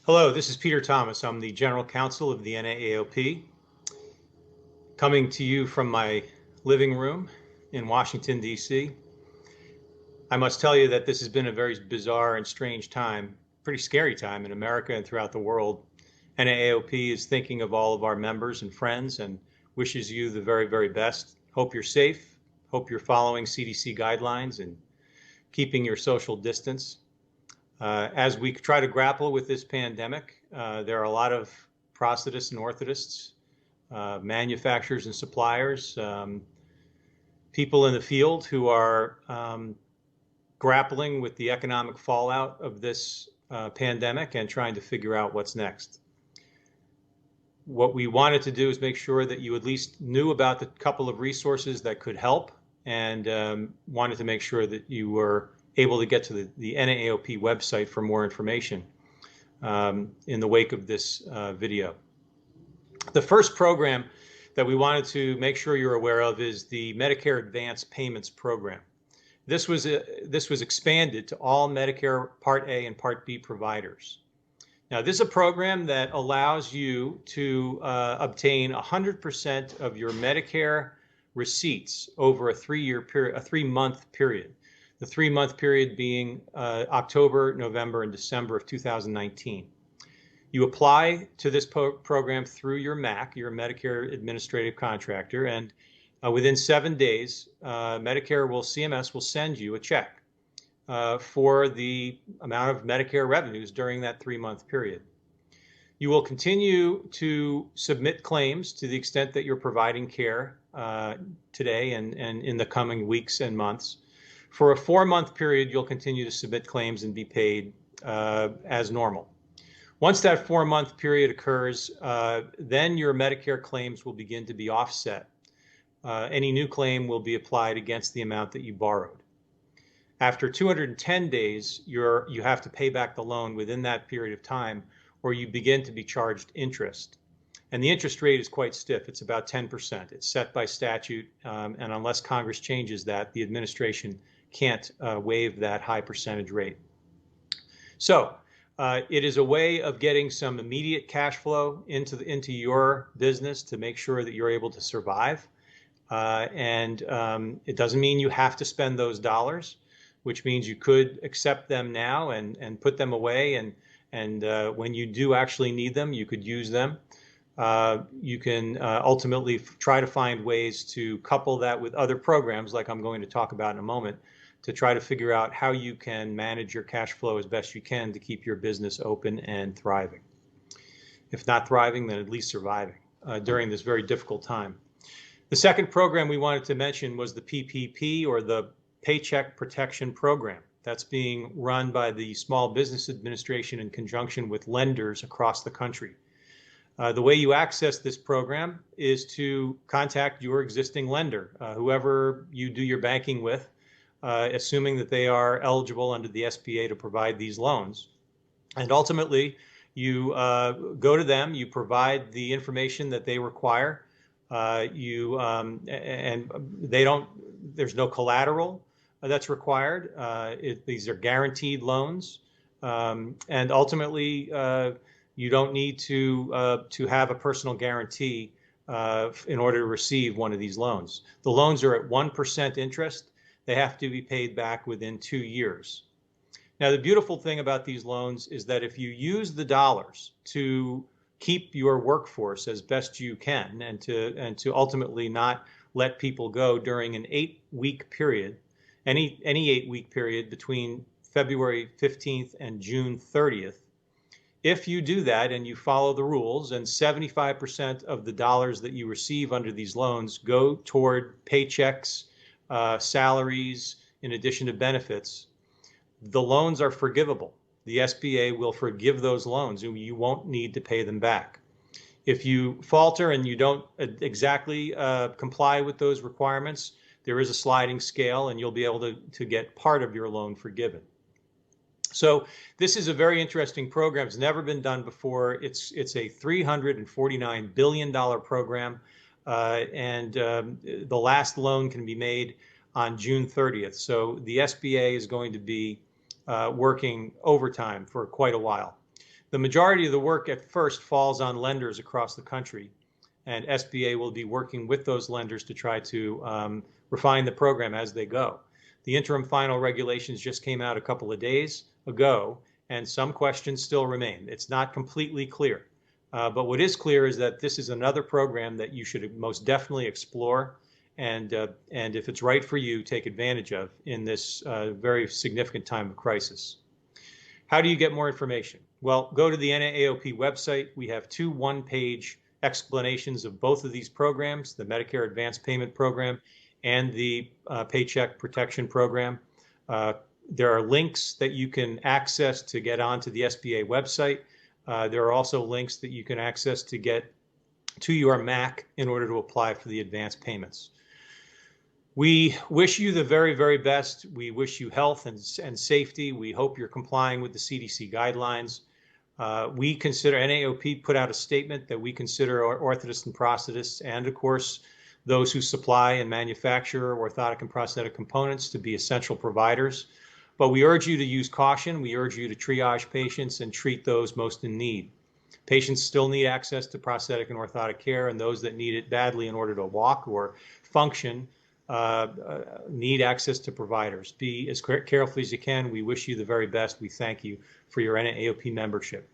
Hello, this is Peter Thomas. I'm the General Counsel of the NAAOP, coming to you from my living room in Washington, D.C. I must tell you that this has been a very bizarre and strange time, pretty scary time in America and throughout the world. NAAOP is thinking of all of our members and friends and wishes you the very, very best. Hope you're safe. Hope you're following CDC guidelines and keeping your social distance. As we try to grapple with this pandemic, there are a lot of prosthetists and orthotists, manufacturers and suppliers, people in the field who are grappling with the economic fallout of this pandemic and trying to figure out what's next. What we wanted to do is make sure that you at least knew about the couple of resources that could help, and wanted to make sure that you were able to get to the NAAOP website for more information in the wake of this video. The first program that we wanted to make sure you're aware of is the Medicare Advance Payments Program. This was expanded to all Medicare Part A and Part B providers. Now, this is a program that allows you to obtain 100% of your Medicare receipts over a 3-month period. The 3-month period being October, November, and December of 2019. You apply to this program through your MAC, your Medicare Administrative Contractor, and within 7 days, CMS will send you a check for the amount of Medicare revenues during that 3-month period. You will continue to submit claims to the extent that you're providing care today and in the coming weeks and months. For a 4-month period, you'll continue to submit claims and be paid as normal. Once that 4-month period occurs, then your Medicare claims will begin to be offset. Any new claim will be applied against the amount that you borrowed. After 210 days, you have to pay back the loan within that period of time, or you begin to be charged interest. And the interest rate is quite stiff. It's about 10%. It's set by statute, and unless Congress changes that, the administration can't waive that high percentage rate. So it is a way of getting some immediate cash flow into your business to make sure that you're able to survive. It doesn't mean you have to spend those dollars, which means you could accept them now and put them away. And when you do actually need them, you could use them. You can ultimately try to find ways to couple that with other programs like I'm going to talk about in a moment, to try to figure out how you can manage your cash flow as best you can to keep your business open and thriving. If not thriving, then at least surviving during this very difficult time. The second program we wanted to mention was the PPP, or the Paycheck Protection Program. That's being run by the Small Business Administration in conjunction with lenders across the country. The way you access this program is to contact your existing lender, whoever you do your banking with, assuming that they are eligible under the SBA to provide these loans. And ultimately, you go to them, you provide the information that they require, there's no collateral that's required. These are guaranteed loans, and ultimately, you don't need to have a personal guarantee in order to receive one of these loans. The loans are at 1% interest. They have to be paid back within 2 years. Now, the beautiful thing about these loans is that if you use the dollars to keep your workforce as best you can, and to ultimately not let people go during an 8-week period, any 8-week period between February 15th and June 30th, if you do that and you follow the rules, and 75% of the dollars that you receive under these loans go toward paychecks, salaries, in addition to benefits, the loans are forgivable. The SBA will forgive those loans, and you won't need to pay them back. If you falter and you don't exactly comply with those requirements, there is a sliding scale, and you'll be able to get part of your loan forgiven. So this is a very interesting program. It's never been done before. It's a $349 billion program, and the last loan can be made on June 30th. So the SBA is going to be working overtime for quite a while. The majority of the work at first falls on lenders across the country, and SBA will be working with those lenders to try to refine the program as they go. The interim final regulations just came out a couple of days ago, and some questions still remain. It's not completely clear. But what is clear is that this is another program that you should most definitely explore, and if it's right for you, take advantage of in this very significant time of crisis. How do you get more information? Well, go to the NAAOP website. We have 2 one-page explanations of both of these programs, the Medicare Advanced Payment Program and the Paycheck Protection Program. There are links that you can access to get onto the SBA website. There are also links that you can access to get to your MAC in order to apply for the advanced payments. We wish you the very, very best. We wish you health and safety. We hope you're complying with the CDC guidelines. We consider, NAAOP put out a statement that we consider orthotists and prosthetists, and of course, those who supply and manufacture orthotic and prosthetic components, to be essential providers. But we urge you to use caution. We urge you to triage patients and treat those most in need. Patients still need access to prosthetic and orthotic care, and those that need it badly in order to walk or function need access to providers. Be as careful as you can. We wish you the very best. We thank you for your NAAOP membership.